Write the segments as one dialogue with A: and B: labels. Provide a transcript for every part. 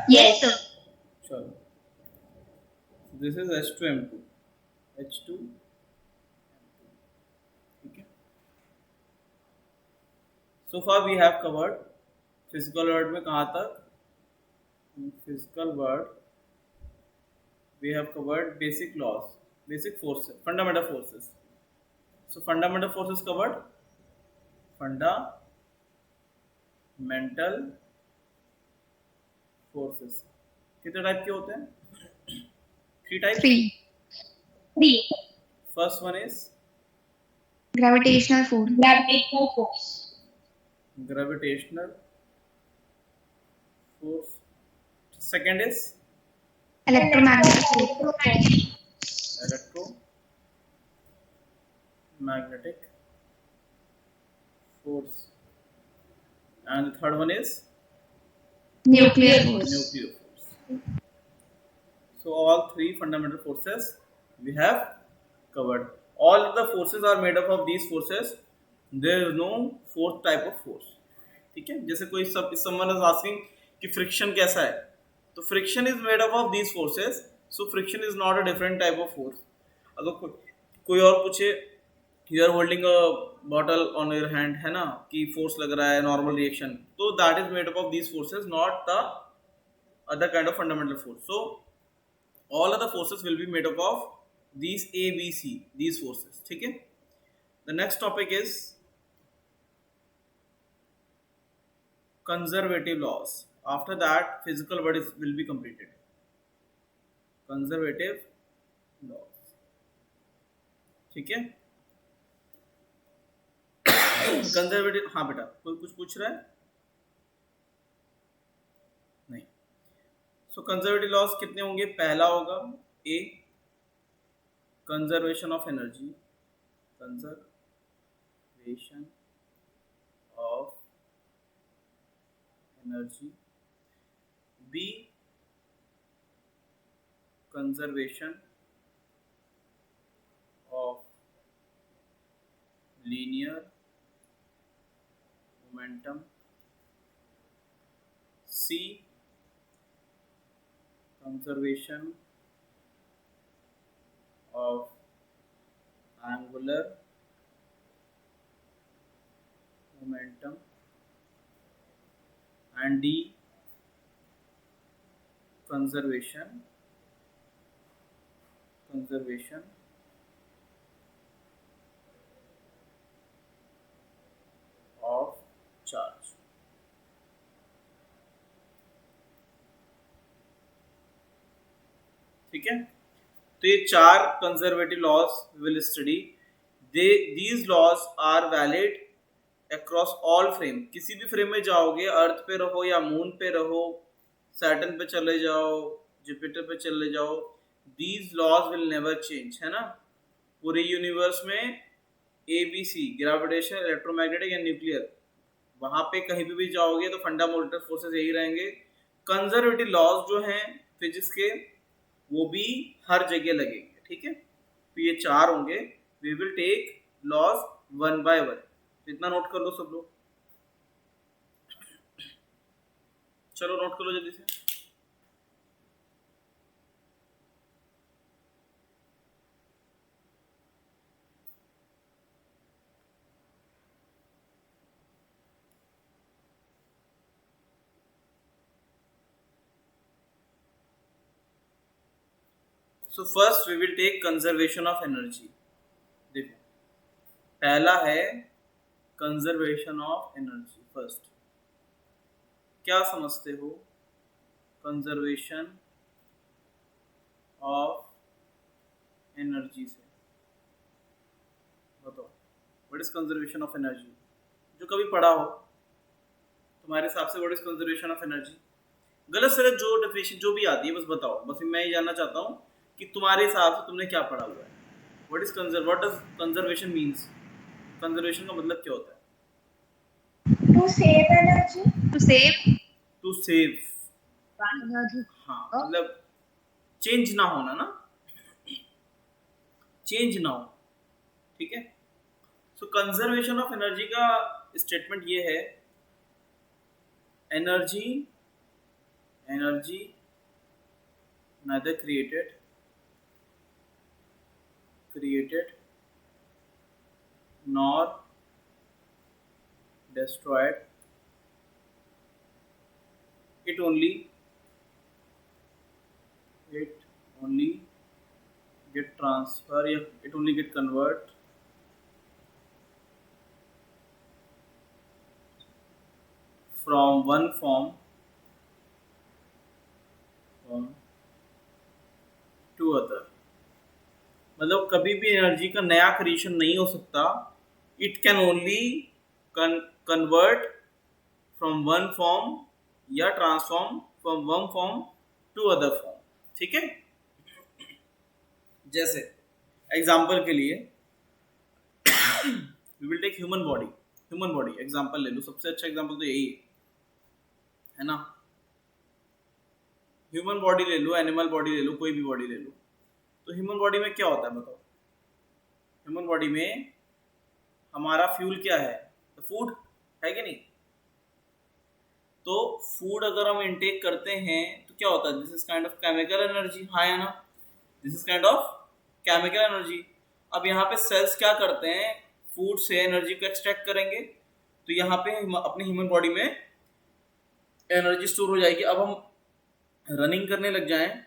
A: Yes, sir.
B: Sure. This is H2M2. H2. Okay. So far we have covered physical world में कहाँ तक? In physical world we have covered basic laws, basic forces, fundamental forces. So fundamental forces covered. Fundamental forces. कितने type के होते हैं? 3 types.
A: 3.
C: 3.
B: First one is
A: Gravitational force.
C: Gravitational force.
B: gravitational force. Second is
A: Electromagnetic force.
B: electromagnetic force. And the third one is
A: Nuclear force.
B: nuclear force. So all three fundamental forces we have covered. All the forces are made up of these forces. There is no fourth type of force. ठीक है, जैसे कोई सब someone is asking कि friction कैसा है, तो friction is made up of these forces. So friction is not a different type of force. अगर कोई और पूछे you are holding a bottle on your hand है ना कि force लग रहा है normal reaction, तो that is made up of these forces, not the other kind of fundamental force. So all other forces will be made up of these A, B, C, these forces. ठीक है. The next topic is conservative laws. After that, physical world will be completed. Conservative laws. ठीक है. Conservative, हाँ बेटा कोई कुछ पूछ रहा है? नहीं. सो कंजर्वेटिव लॉस कितने होंगे? पहला होगा A, conservation of energy. Conservation of energy. B, conservation of linear momentum. C, conservation of angular momentum. And D, conservation of charge. ठीक है, तो ये चार conservative laws will study. These laws are valid across all frame. किसी भी frame में जाओगे, अर्थ पे रहो या मून पे रहो, सैटर्न पे चले जाओ, जुपिटर पे चले जाओ, these laws will never change. है ना, पूरे यूनिवर्स में ABC, gravitation, electromagnetic and nuclear, वहां पे कहीं पे भी जाओगे तो फंडामेंटल फोर्सेस यही रहेंगे. कंजर्वेटिव लॉज जो हैं फिजिक्स के, वो भी हर जगह लगेंगे. ठीक है, तो ये चार होंगे. We will take laws one by one. इतना नोट कर लो सब लोग. चलो नोट कर लो जल्दी से. So first we will take conservation of energy. देखो पहला है कंजर्वेशन ऑफ एनर्जी. फर्स्ट क्या समझते हो कंजर्वेशन ऑफ एनर्जी से? बताओ, what is conservation of energy? जो कभी पढ़ा हो तुम्हारे हिसाब से, what is conservation of energy? गलत सलत जो डेफिनेशन जो भी आती है बस बताओ. बस मैं ये जानना चाहता हूँ कि तुम्हारे हिसाब से तुमने क्या पढ़ा हुआ है. What does conservation means? Conservation का मतलब क्या होता है?
C: To save energy.
B: To save.
A: Energy.
B: हाँ, मतलब चेंज ना होना ना, चेंज ना हो. ठीक है, सो कंजर्वेशन ऑफ एनर्जी का स्टेटमेंट ये है, energy neither created nor destroyed, it only get transfer, या it only get convert from one form to other. मतलब कभी भी एनर्जी का नया क्रिएशन नहीं हो सकता. It can only convert from one form या transform from one form to other form. ठीक है. जैसे एग्जाम्पल के लिए we will take human body example ले लो. सबसे अच्छा एग्जाम्पल तो यही है ना. ह्यूमन बॉडी ले लो, एनिमल बॉडी ले लो, कोई भी बॉडी ले लो. तो ह्यूमन बॉडी में क्या होता है बताओ. ह्यूमन बॉडी में हमारा फ्यूल क्या है? तो फूड है कि नहीं. तो फूड अगर हम इनटेक करते हैं तो क्या होता है? This is kind of chemical energy. हाँ या ना? This is kind of chemical energy. अब यहाँ पे सेल्स क्या करते हैं? फूड से एनर्जी को एक्सट्रैक्ट करेंगे. तो यहाँ पे अपने ह्यूमन बॉडी में एनर्जी स्टोर हो जाएगी. अब हम रनिंग करने लग जाएं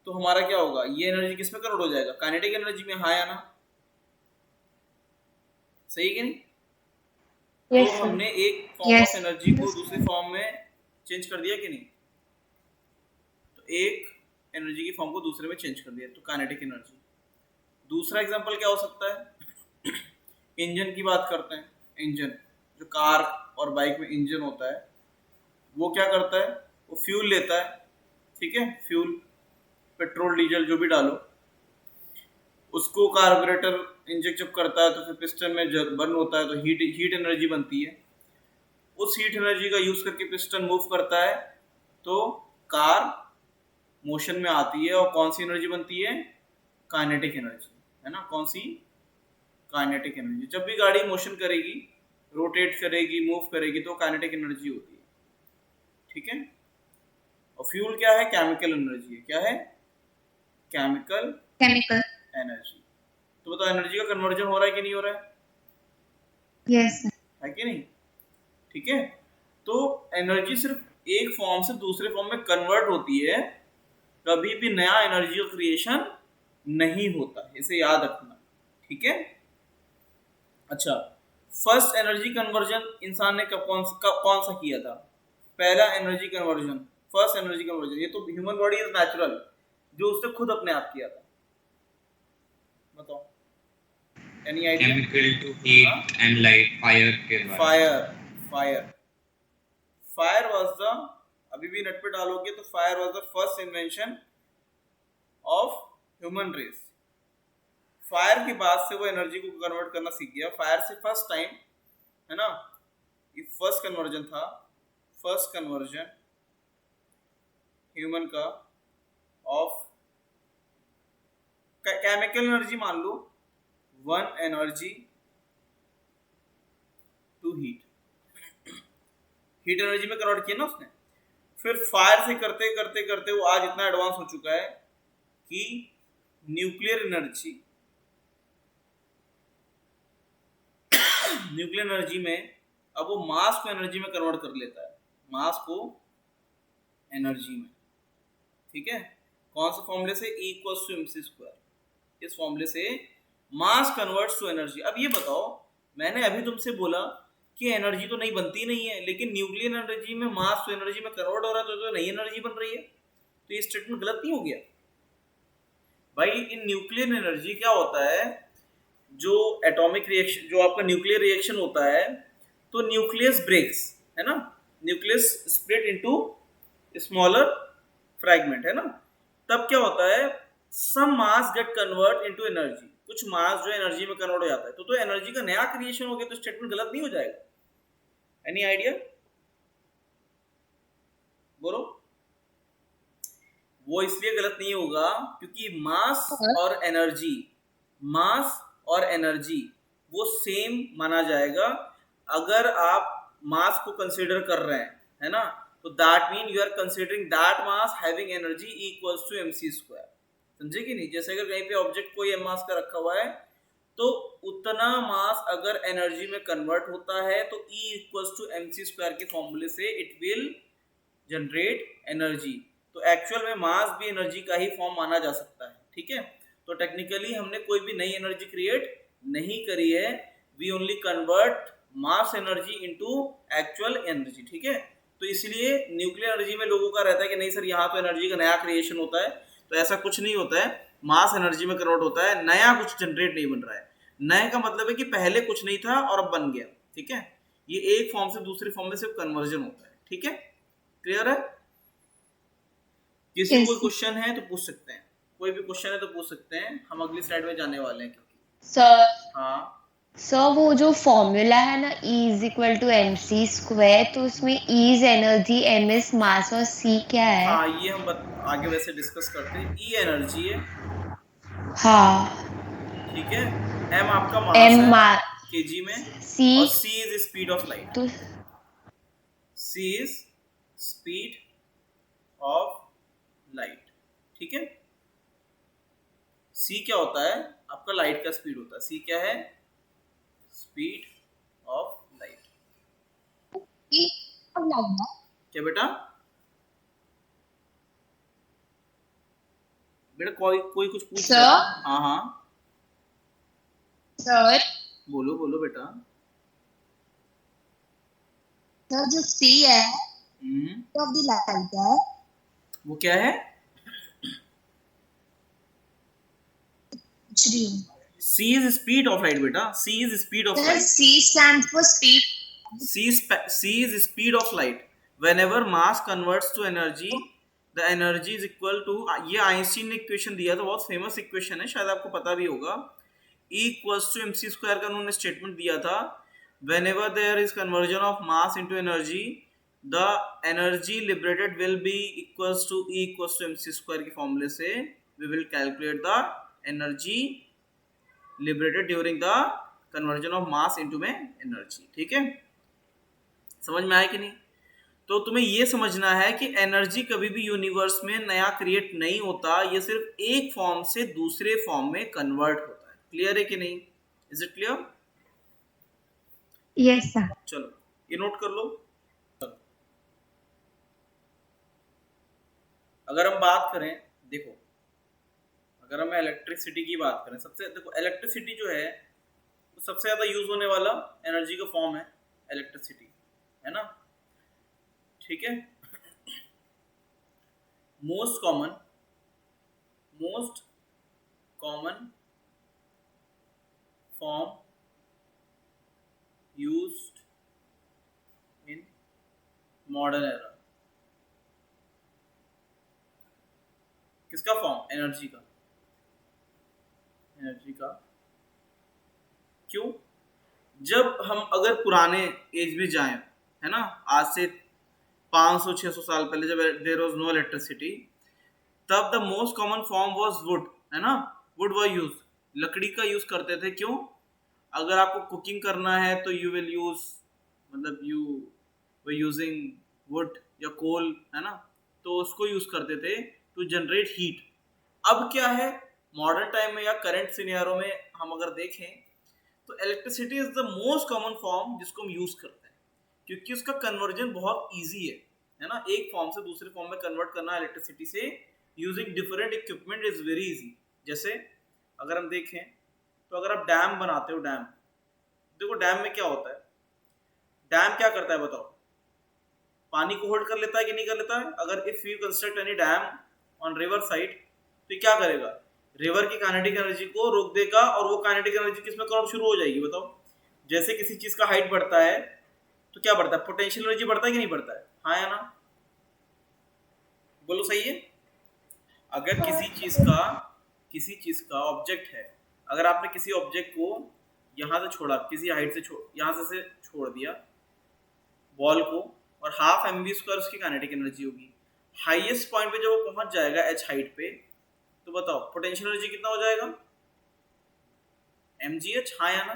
B: तो हमारा क्या होगा? ये एनर्जी किस में कन्वर्ट हो जाएगा? काइनेटिक एनर्जी में. हाँ या ना? सही कि नहीं?
C: Yes,
B: तो
C: sir.
B: हमने एक फॉर्म
A: Yes.
B: ऑफ एनर्जी को दूसरे फॉर्म में चेंज कर दिया कि नहीं? तो एक एनर्जी की फॉर्म को दूसरे में चेंज कर दिया, तो काइनेटिक एनर्जी. दूसरा एग्जांपल क्या हो सकता है? इंजन की बात करते हैं. इंजन, जो कार और बाइक में इंजन होता है, वो क्या करता है? वो फ्यूल लेता है. ठीक है. फ्यूल, पेट्रोल, डीजल जो भी डालो, उसको कार्बोरेटर इंजेक्ट जब करता है तो फिर पिस्टन में जब बर्न होता है तो हीट एनर्जी बनती है. उस हीट एनर्जी का यूज करके पिस्टन मूव करता है तो कार मोशन में आती है. और कौन सी एनर्जी बनती है? काइनेटिक एनर्जी, है ना. कौन सी? Kinetic energy. जब भी गाड़ी मोशन करेगी, रोटेट करेगी, मूव करेगी, तो काइनेटिक एनर्जी होती है. ठीक है. और फ्यूल क्या है? केमिकल एनर्जी है. क्या है? Chemical energy. तो बताओ एनर्जी का कन्वर्जन हो रहा है कि नहीं हो रहा है?
A: Yes sir.
B: है कि नहीं? ठीक है. तो एनर्जी सिर्फ एक फॉर्म से दूसरे फॉर्म में कन्वर्ट होती है, कभी भी नया एनर्जी का क्रिएशन नहीं होता. इसे याद रखना. ठीक है. अच्छा, फर्स्ट एनर्जी कन्वर्जन इंसान ने कौन सा किया था? पहला energy conversion, first energy conversion, ये तो ह्यूमन बॉडी इज नेचुरल, जो उसने खुद अपने आप किया था. बताओ, any idea?
D: Chemical to heat and light, fire के द्वारा. फायर
B: वाज द, अभी भी नेट पे डालोगे तो fire was the first invention of human race. Fire के बाद से वो एनर्जी को कन्वर्ट करना सीख गया. फायर से फर्स्ट टाइम, है ना, ये फर्स्ट कन्वर्जन था. फर्स्ट कन्वर्जन ह्यूमन का ऑफ केमिकल एनर्जी, मान लो one energy to heat energy में कन्वर्ट किया ना उसने. फिर फायर से करते करते करते वो आज इतना एडवांस हो चुका है कि न्यूक्लियर एनर्जी में अब वो मास को एनर्जी में कन्वर्ट कर लेता है. मास को एनर्जी में. ठीक है. कौन से फॉर्मूले से? E equals to mc². इस फॉर्मूले से मास कन्वर्ट्स टू एनर्जी. अब ये बताओ, मैंने अभी तुमसे बोला कि एनर्जी तो नहीं बनती नहीं है, लेकिन न्यूक्लियर एनर्जी में मास टू एनर्जी में कन्वर्ट हो रहा है तो नई एनर्जी बन रही है. तो ये स्टेटमेंट गलत नहीं हो गया भाई? इन न्यूक्लियर एनर्जी क्या होता है, जो एटॉमिक रिएक्शन, जो आपका न्यूक्लियर रिएक्शन होता है, तो न्यूक्लियस ब्रेक्स, है ना, nucleus split into smaller fragment, है ना. तब क्या होता है? सम मास गेट कन्वर्ट इनटू एनर्जी. कुछ मास जो एनर्जी में कन्वर्ट हो जाता है. तो एनर्जी का नया क्रिएशन हो गया, तो स्टेटमेंट गलत नहीं हो जाएगा? Any idea? बोलो. वो इसलिए गलत नहीं होगा क्योंकि मास और एनर्जी वो सेम माना जाएगा. अगर आप मास को कंसीडर कर रहे हैं, है ना, तो that mean you are considering that mass having energy equals to mc square. समझे कि नहीं? जैसे अगर कहीं पे ऑब्जेक्ट कोई m मास का रखा हुआ है तो उतना मास अगर एनर्जी में कन्वर्ट होता है तो E equals to mc square के फॉर्मूले से इट विल जनरेट एनर्जी। तो एक्चुअल में मास भी एनर्जी का ही फॉर्म माना जा सकता है। ठीक है, तो टेक्निकली हमने कोई भी नई एनर्जी क्रिएट नहीं करी है, we only convert mass energy into actual energy. ठीक है, तो इसलिए न्यूक्लियर एनर्जी में लोगों का रहता है कि नहीं सर यहाँ तो एनर्जी का नया क्रिएशन होता है, तो ऐसा कुछ नहीं होता है। मास एनर्जी में कन्वर्ट होता है, नया कुछ जनरेट नहीं बन रहा है। नए का मतलब है कि पहले कुछ नहीं था और अब बन गया। ठीक है, ये एक फॉर्म से दूसरे फॉर्म में सिर्फ कन्वर्जन होता है। ठीक है, क्लियर है? किसी को कोई क्वेश्चन है तो पूछ सकते हैं, कोई भी क्वेश्चन है तो पूछ सकते हैं, हम अगली स्लाइड में जाने वाले हैं।
C: सर
B: हाँ
C: सर वो जो फॉर्मूला है ना E is equal to mc square, तो उसमें E is energy, m is mass और C क्या है?
B: हाँ, ये हम आगे वैसे डिस्कस करते हैं। E एनर्जी है,
C: हाँ,
B: ठीक है, m आपका मास
C: m
B: है केजी में,
C: C
B: और c is speed of light.
C: तो
B: c is speed of light. ठीक है, c क्या होता है? आपका लाइट का स्पीड होता है। c क्या है? Speed of light. क्या बेटा? बेटा कोई कोई कुछ पूछ रहा
C: सर
B: था। हाँ हाँ,
C: सर
B: बोलो बोलो बेटा।
C: सर जो C है
B: हम्म,
C: ऑफ द लाइट है,
B: वो क्या है? c is speed of light बेटा, c is speed of light.
C: C stands for speed.
B: c is speed of light. Whenever mass converts to energy, the energy is equal to, ये Einstein ने equation दिया था, बहुत famous equation है, शायद आपको पता भी होगा। E equals to mc square का उन्होंने स्टेटमेंट दिया था। Whenever there is conversion of mass into energy, the energy liberated will be equals to E equals to mc square के फॉर्मूले से we will calculate the energy liberated during the conversion of mass into में energy। ठीक है, समझ में आया कि नहीं? तो तुम्हें ये समझना है कि एनर्जी कभी भी यूनिवर्स में नया क्रिएट नहीं होता, ये सिर्फ एक फॉर्म से दूसरे फॉर्म में कन्वर्ट होता है। क्लियर है कि नहीं? Is it clear?
A: Yes sir.
B: चलो ये नोट कर लो। अगर हम बात करें, देखो अगर हम इलेक्ट्रिसिटी की बात करें, सबसे देखो इलेक्ट्रिसिटी जो है वो सबसे ज्यादा यूज होने वाला एनर्जी का फॉर्म है इलेक्ट्रिसिटी, है ना? ठीक है, most common form used in modern era. किसका फॉर्म? एनर्जी का। एनर्जी का क्यों? जब हम अगर पुराने एज में जाएं, है ना, आज से 500-600 साल पहले जब देयर वाज नो इलेक्ट्रिसिटी, तब the most common form was would, है ना? वुड वाज यूज, लकड़ी का यूज करते थे। क्यों? अगर आपको कुकिंग करना है तो यू विल यूज, मतलब यू वर यूजिंग वुड या कोल, है ना, तो उसको यूज करते थे टू जनरेट हीट। अब क्या है, मॉडर्न टाइम में या करंट सिनेरियो में हम अगर देखें तो electricity is the most common form जिसको हम यूज करते हैं, क्योंकि उसका कन्वर्जन बहुत इजी है ना? एक फॉर्म से दूसरे फॉर्म में कन्वर्ट करना इलेक्ट्रिसिटी से using different equipment is very easy. जैसे अगर हम देखें तो अगर आप डैम बनाते हो, डैम देखो, डैम में क्या होता है? डैम क्या करता है बताओ? पानी को होल्ड कर लेता है कि नहीं कर लेता है? अगर if you construct any dam on river side तो ये क्या करेगा? रिवर की काइनेटिक एनर्जी को रोक देगा, और वो काइनेटिक एनर्जी किसमें कन्वर्ट शुरू हो जाएगी बताओ? जैसे किसी चीज का हाइट बढ़ता है तो क्या बढ़ता है? पोटेंशियल एनर्जी बढ़ता है कि नहीं बढ़ता है? हाँ या ना? बोलो सही है। अगर किसी चीज का ऑब्जेक्ट है, अगर आपने किसी ऑब्जेक्ट को यहाँ से छोड़ा, किसी हाइट से यहाँ से छोड़ दिया बॉल को, और हाफ mv स्क्वायर उसकी काइनेटिक एनर्जी होगी। हाईएस्ट पॉइंट पे जब वो पहुंच जाएगा h हाइट पे, तो बताओ पोटेंशियल एनर्जी कितना हो जाएगा? mgh। हाँ या ना?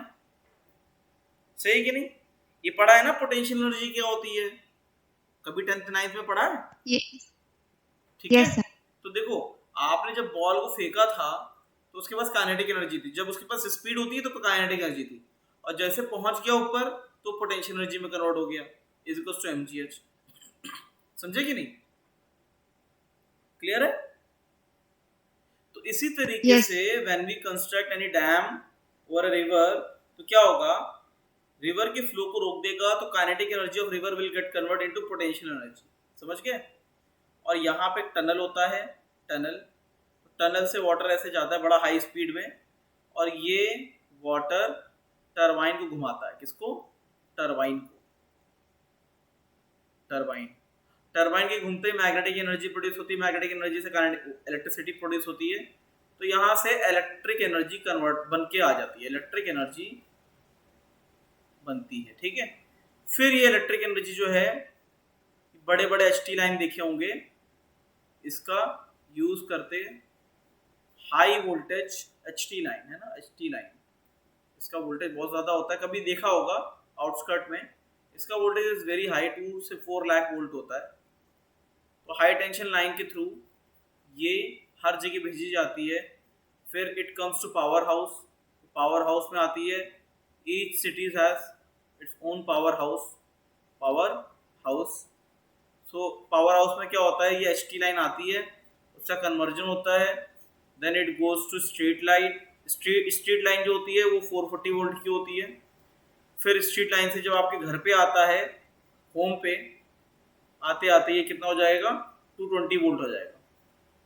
B: सही कि नहीं? ये पढ़ा है ना पोटेंशियल एनर्जी क्या होती है? कभी 10th 9th में पढ़ा है? ठीक
A: यस
B: है।
A: सर।
B: तो देखो, आपने जब बॉल को फेंका था तो उसके पास काइनेटिक एनर्जी थी, जब उसके पास स्पीड होती है तो काइनेटिक एनर्जी थी, और जैसे पहुंच गया ऊपर तो पोटेंशियल एनर्जी में कन्वर्ट हो गया, इज इक्वल्स टू mgh। समझे कि नहीं? क्लियर है? तो इसी तरीके
A: Yes.
B: से when we construct any dam और अ रिवर, तो क्या होगा, रिवर के फ्लो को रोक देगा तो kinetic energy of river will get convert into potential energy. समझ गए? और यहाँ पे एक टनल होता है, टनल से वाटर ऐसे जाता है बड़ा हाई स्पीड में, और ये वाटर टरबाइन को घुमाता है। किसको? टरबाइन को। टरबाइन के घूमते मैग्नेटिक एनर्जी प्रोड्यूस होती है, मैग्नेटिक एनर्जी से इलेक्ट्रिसिटी प्रोड्यूस होती है, तो यहाँ से इलेक्ट्रिक एनर्जी कन्वर्ट बन के आ जाती है, इलेक्ट्रिक एनर्जी बनती है। ठीक है। फिर ये इलेक्ट्रिक एनर्जी जो है, बड़े बड़े एचटी लाइन देखे होंगे, इसका यूज करते, हाई वोल्टेज एचटी लाइन है ना, एचटी लाइन, इसका वोल्टेज बहुत ज्यादा होता है, कभी देखा होगा आउटस्कर्ट में, इसका वोल्टेज इज वेरी हाई, 2 से 4 लाख वोल्ट होता है। तो हाई टेंशन लाइन के थ्रू ये हर जगह भेजी जाती है। फिर it comes to power house, power house में आती है, each cities has its own power house. So power house में क्या होता है, ये एचटी लाइन आती है, उसका कन्वर्जन होता है, then it goes to street light. Street line जो होती है वो 440 वोल्ट की होती है। फिर स्ट्रीट लाइन से जब आपके घर पे आता है, होम पे आते आते ये कितना हो जाएगा, 220 वोल्ट हो जाएगा।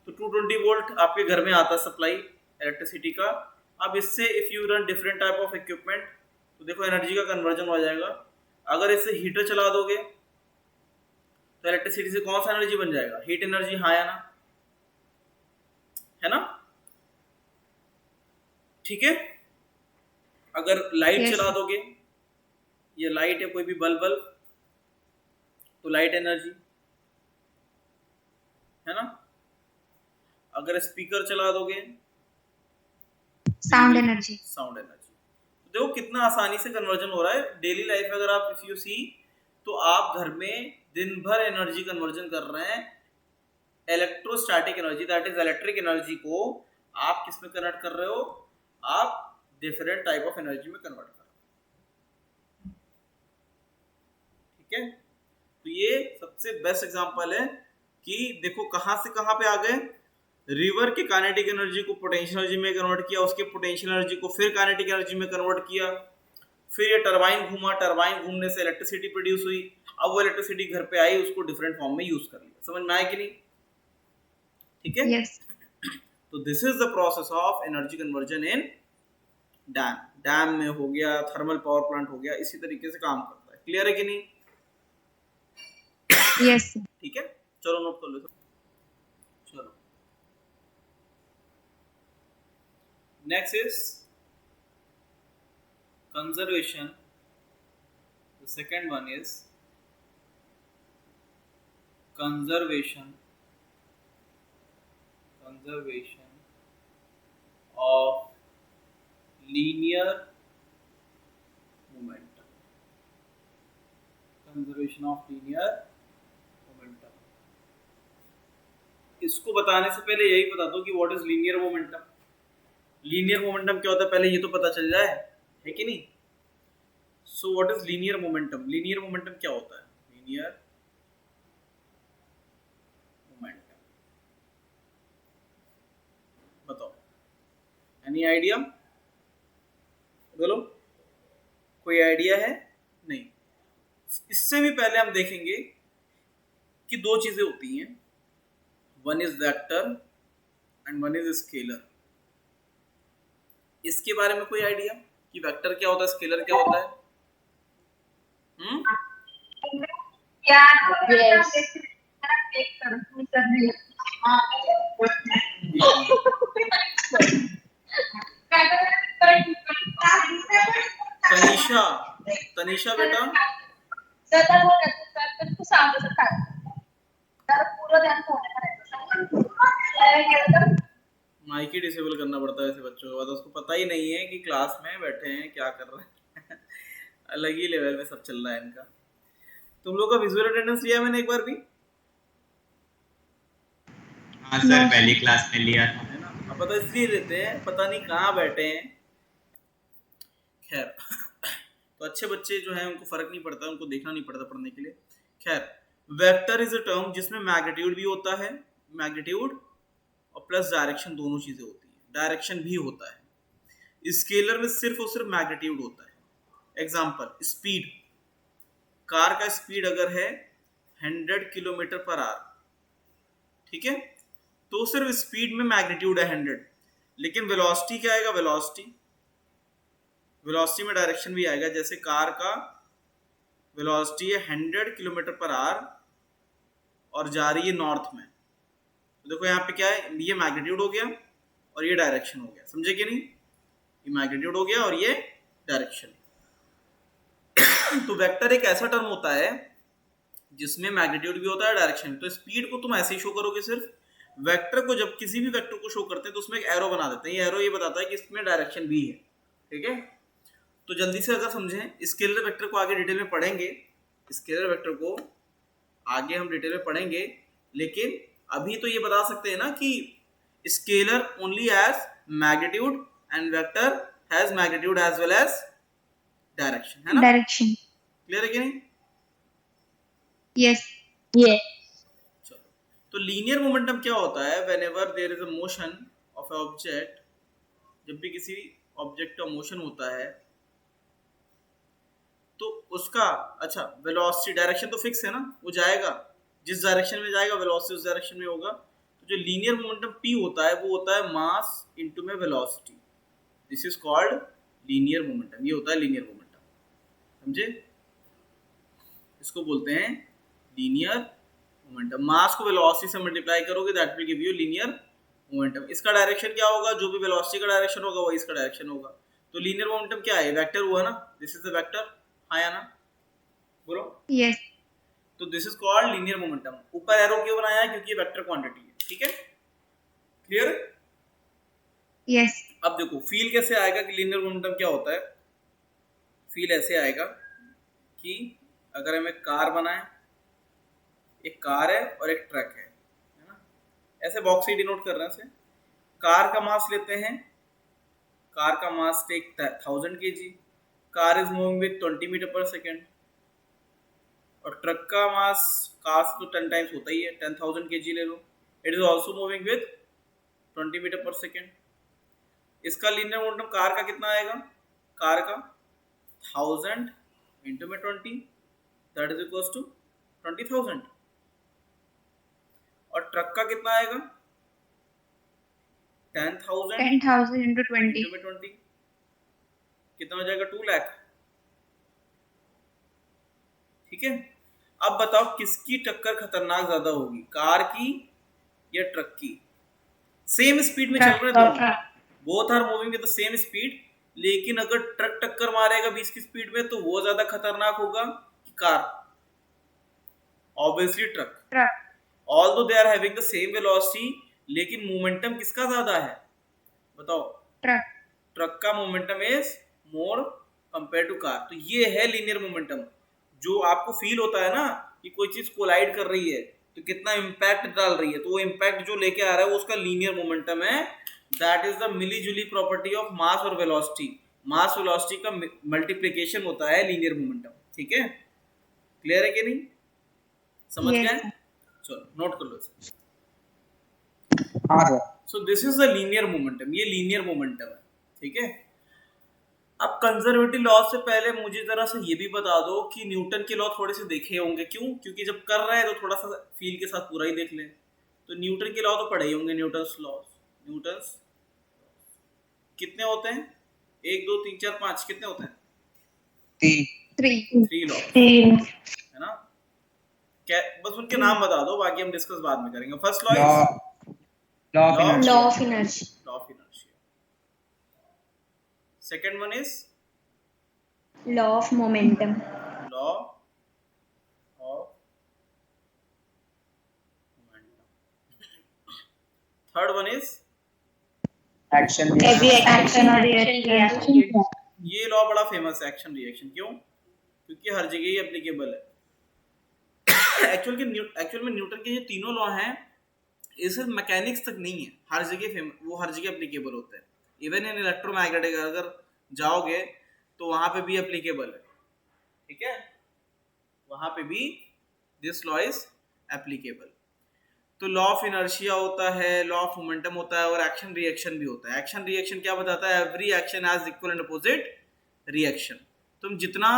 B: तो 220 वोल्ट आपके घर में आता है सप्लाई इलेक्ट्रिसिटी का। अब इससे if you run different type of equipment, तो देखो एनर्जी का कन्वर्जन हो जाएगा। अगर इससे हीटर चला दोगे तो इलेक्ट्रिसिटी से कौन सा एनर्जी बन जाएगा, हीट एनर्जी। हाँ या ना, है ना? ठीक है। अगर लाइट
A: Yes.
B: चला दोगे, ये लाइट है कोई भी बल्ब, तो लाइट एनर्जी, है ना? अगर स्पीकर चला दोगे,
A: साउंड एनर्जी।
B: तो देखो कितना आसानी से कन्वर्जन हो रहा है डेली लाइफ में। अगर आप इफ यू सी, तो आप घर में दिन भर एनर्जी कन्वर्जन कर रहे हैं, electrostatic energy, that is electric energy को आप किस में कन्वर्ट कर रहे हो, आप डिफरेंट टाइप ऑफ एनर्जी में कन्वर्ट कर रहे हो। ठीक है। तो ये सबसे बेस्ट एग्जांपल है कि देखो कहां से कहां पे आ गए, रिवर के काइनेटिक एनर्जी को पोटेंशियल एनर्जी में कन्वर्ट किया, उसके पोटेंशियल एनर्जी को फिर काइनेटिक एनर्जी में कन्वर्ट किया, फिर ये टरबाइन घूमा, टरबाइन घूमने से इलेक्ट्रिसिटी प्रोड्यूस हुई, अब वो इलेक्ट्रिसिटी घर पे आई, उसको डिफरेंट फॉर्म में यूज कर लिया। समझ में आया कि नहीं? ठीक है।
A: Yes.
B: तो this is the process of energy conversion in dam. Dam में हो गया, थर्मल पावर प्लांट हो गया, इसी तरीके से काम करता है। क्लियर है कि नहीं?
A: Yes.
B: ठीक है, चलो नोट कर लो। चलो next is conservation. The second one is conservation of linear momentum. Conservation of linear momentum. इसको बताने से पहले यही बता दो कि what is linear momentum. Linear momentum क्या होता है पहले ये तो पता चल जाए, है कि नहीं? So what is linear momentum? Linear momentum क्या होता है? लीनियर मोमेंटम बताओ, एनी आइडिया? बोलो, कोई आइडिया है? नहीं। इससे भी पहले हम देखेंगे कि दो चीजें होती हैं, one is vector and one is scalar. इसके बारे में कोई आइडिया कि वेक्टर क्या होता है, स्केलर क्या होता है? तनीषा बेटा, माइक ही डिसेबल करना पड़ता है ऐसे बच्चों के बाद, उसको पता ही नहीं है कि क्लास में बैठे हैं क्या कर रहे हैं अलग ही लेवल में सब चल रहा है इनका। तुम लोग का विजुअल अटेंडेंस लिया मैंने एक बार भी,
D: हाँ सर पहली क्लास में लिया था।
B: है ना? अब पता इसलिए लेते हैं, पता नहीं कहाँ बैठे हैं। खैर तो अच्छे बच्चे जो हैं उनको फर्क नहीं पड़ता, उनको देखना नहीं पड़ता पढ़ने के लिए। खैर, वेक्टर इज अ टर्म जिसमें मैग्नीट्यूड भी होता है, मैग्नीट्यूड और प्लस डायरेक्शन दोनों चीजें होती हैं, डायरेक्शन भी होता है। स्केलर में सिर्फ और सिर्फ मैग्नीट्यूड होता है। एग्जांपल, स्पीड, कार का स्पीड अगर है 100 किलोमीटर पर आवर, ठीक है, तो सिर्फ स्पीड में मैग्नीट्यूड है 100, लेकिन वेलोसिटी क्या आएगा, वेलोसिटी में डायरेक्शन भी आएगा। जैसे कार का वेलोसिटी है 100 किलोमीटर पर आवर और जा रही है नॉर्थ में, तो देखो यहाँ पे क्या है, ये मैग्नीट्यूड हो गया और ये डायरेक्शन हो गया, समझे कि नहीं? ये मैग्नीट्यूड हो गया और ये डायरेक्शन। तो वेक्टर एक ऐसा टर्म होता है जिसमें मैग्नीट्यूड भी होता है, डायरेक्शन भी। तो स्पीड को तुम ऐसे ही शो करोगे सिर्फ, वेक्टर को जब किसी भी वेक्टर को शो करते हैं तो उसमें एक एरो बना देते हैं, ये एरो ये बताता है कि इसमें डायरेक्शन भी है, ठीक है? तो जल्दी से अगर समझें, स्केलर वेक्टर को आगे डिटेल में पढ़ेंगे, स्केलर वेक्टर को आगे हम डिटेल में पढ़ेंगे, लेकिन अभी तो ये बता सकते हैं ना कि scalar only as magnitude and vector has magnitude as well as direction, है ना?
A: डायरेक्शन।
B: क्लियर है कि नहीं?
A: यस।
C: ये
B: चलो, तो लीनियर मोमेंटम क्या होता है? Whenever there is a motion of a object, जब भी किसी ऑब्जेक्ट का मोशन होता है तो उसका, अच्छा वेलोसिटी, डायरेक्शन तो फिक्स है ना, वो जाएगा जिस डायरेक्शन में जाएगा, वेलोसिटी उस डायरेक्शन में होगा। तो जो लीनियर मोमेंटम p होता है वो होता है मास इनटू में velocity, this is called linear momentum, ये होता है लीनियर मोमेंटम, समझे? इसको बोलते हैं लीनियर मोमेंटम। मास को वेलोसिटी से मल्टीप्लाई करोगे that will give you linear momentum. इसका डायरेक्शन क्या होगा? जो भी वेलोसिटी का डायरेक्शन होगा वही इसका डायरेक्शन होगा। तो लीनियर मोमेंटम क्या है? वेक्टर हुआ ना, दिस इज द वेक्टर, आया ना, बोलो?
A: यस।
B: तो this is called linear momentum. ऊपर एरो क्यों बनाया है? क्योंकि ये वेक्टर क्वांटिटी है, ठीक है? क्लियर?
A: यस।
B: अब देखो फील कैसे आएगा कि लीनियर मोमेंटम क्या होता है। फील ऐसे आएगा कि अगर हम एक कार बनाएं, एक कार है और एक ट्रक है ना, ऐसे बॉक्स ही डिनोट कर रहे हैं। कार का मास लेते हैं, कार का mass take 1000 kg, car is moving with 20 meter पर सेकेंड, और ट्रक का मास कार से तो 10 टाइम्स होता ही है, 10,000 kg ले लो, it is also moving with 20 meter पर सेकेंड। इसका लीनियर मोमेंटम कार का कितना आएगा? कार का 1000 इंटू में 20, दैट इज इक्वल्स टू 20,000। और ट्रक का कितना आएगा? 10,000
A: 10,000 into 20.
B: इंटू में 20, कितना हो जाएगा? 2 लाख, ठीक है? अब बताओ किसकी टक्कर खतरनाक ज्यादा होगी, कार की या ट्रक की? सेम स्पीड में चल रहे हैं, both are moving with the same speed, लेकिन अगर ट्रक टक्कर मारेगा 20 की स्पीड में तो वो ज्यादा खतरनाक होगा कि कार? Obviously truck. Although they are having the same velocity, लेकिन मोमेंटम किसका ज्यादा है बताओ?
A: ट्रक।
B: ट्रक का momentum is more compare to car. तो ये है लीनियर मोमेंटम। जो आपको फील होता है ना कि कोई चीज कोलाइड कर रही है तो कितना इम्पैक्ट डाल रही है, तो वो इम्पैक्ट जो लेके आ रहा है वो उसका लीनियर मोमेंटम है। दैट इज द मिली जुली प्रॉपर्टी ऑफ मास और वेलोसिटी। मास वेलोसिटी का मल्टीप्लिकेशन होता है लीनियर मोमेंटम, ठीक है? क्लियर है कि नहीं? समझ
A: Yes,
B: गए?
A: sir.
B: चलो नोट कर लो इसे।
E: हाँ sir.
B: So this is the linear momentum, ये लीनियर मोमेंटम है, ठीक है? अब कंजर्वेटिव लॉ से पहले मुझे जरा सा ये भी बता दो कि न्यूटन के लॉ थोड़े से देखे होंगे। क्यों? क्योंकि जब कर रहे हैं तो थोड़ा सा फील के साथ पूरा ही देख लें। तो न्यूटन के लॉ तो पढ़े ही होंगे, न्यूटन्स लॉज। न्यूटन्स कितने होते हैं? 1 2 3 4 5 कितने होते हैं?
E: 3
B: 3 लॉ,
A: 3.
B: है ना? क्या बस उनके नाम बता दो, बाकी हम डिस्कस बाद में करेंगे। First law is
E: law of inertia.
C: Law of inertia.
B: Law of inertia. Second one is
C: Law of momentum.
B: Law of momentum. Third one is
E: action
C: Every
A: Action or reaction.
B: ये लॉ बड़ा famous है, action reaction. क्यों? क्योंकि हर जगह ही applicable है। Actual में Newton के ये तीनों लॉ हैं, ये सिर्फ मैकेनिक्स तक नहीं है, हर जगह एप्लीकेबल होते हैं। इवन इन इलेक्ट्रोमैग्नेटिक अगर जाओगे तो वहां पे भी एप्लीकेबल है, ठीक है, वहां पे भी दिस लॉ इज एप्लीकेबल। तो लॉ ऑफ इनर्शिया होता है, लॉ ऑफ मोमेंटम होता है, और एक्शन रिएक्शन भी होता है। एक्शन रिएक्शन क्या बताता है? Every action has equal and opposite reaction. तुम जितना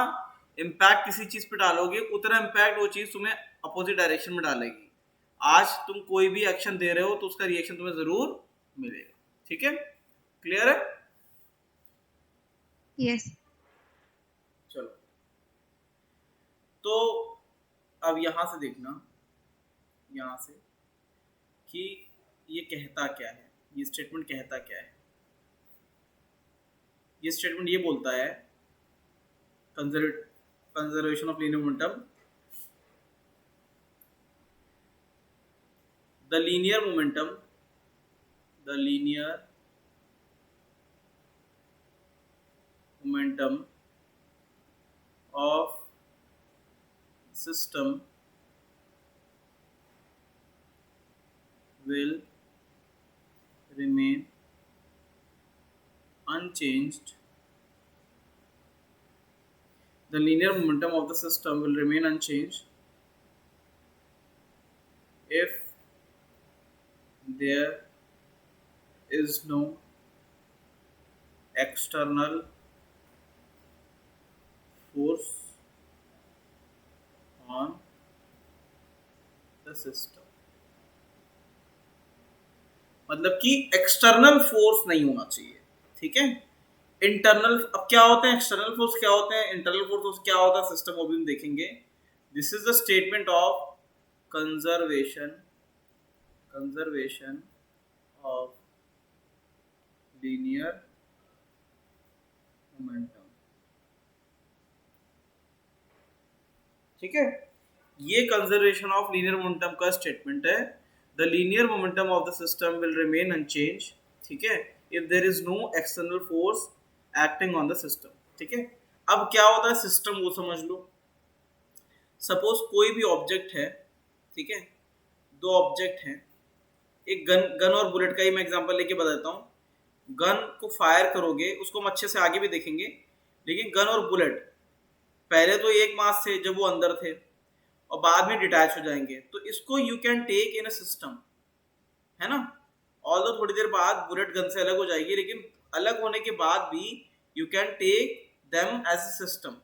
B: इम्पैक्ट किसी चीज पे डालोगे उतना इम्पैक्ट वो चीज तुम्हें अपोजिट डायरेक्शन में डालेगी। आज तुम कोई भी एक्शन दे रहे हो तो उसका रिएक्शन तुम्हें जरूर मिलेगा, ठीक है, क्लियर है?
A: यस।
B: चलो, तो अब यहां से देखना, यहां से कि ये कहता क्या है, ये स्टेटमेंट कहता क्या है। ये स्टेटमेंट ये बोलता है conservation of linear momentum, the linear momentum of system will remain unchanged. The linear momentum of the system will remain unchanged if there is no external force on the system। मतलब कि external force नहीं होना चाहिए, ठीक है। Internal, अब क्या होते हैं एक्सटर्नल फोर्स, क्या होते हैं इंटरनल फोर्स, क्या होता है सिस्टम, वो भी हम देखेंगे। This is the statement of conservation of linear momentum, ठीक है। ये कंजर्वेशन ऑफ लीनियर मोमेंटम का स्टेटमेंट है। The linear momentum of the system will remain unchanged, ठीक है, if there is no external force acting on the system, ठीक है। अब क्या होता है सिस्टम, वो समझ लो। सपोज कोई भी ऑब्जेक्ट है, ठीक है, दो ऑब्जेक्ट हैं, एक गन और बुलेट का ही मैं एग्जांपल लेके बताता हूँ। गन को फायर करोगे, उसको हम अच्छे से आगे भी देखेंगे, लेकिन गन और बुलेट पहले तो एक मास थे जब वो अंदर थे, और बाद में डिटैच हो जाएंगे। तो इसको you can take in a system, है ना। ऑल्दो थोड़ी देर बाद बुलेट गन से अलग हो जाएगी, लेकिन अलग होने के बाद भी you can take them as a system.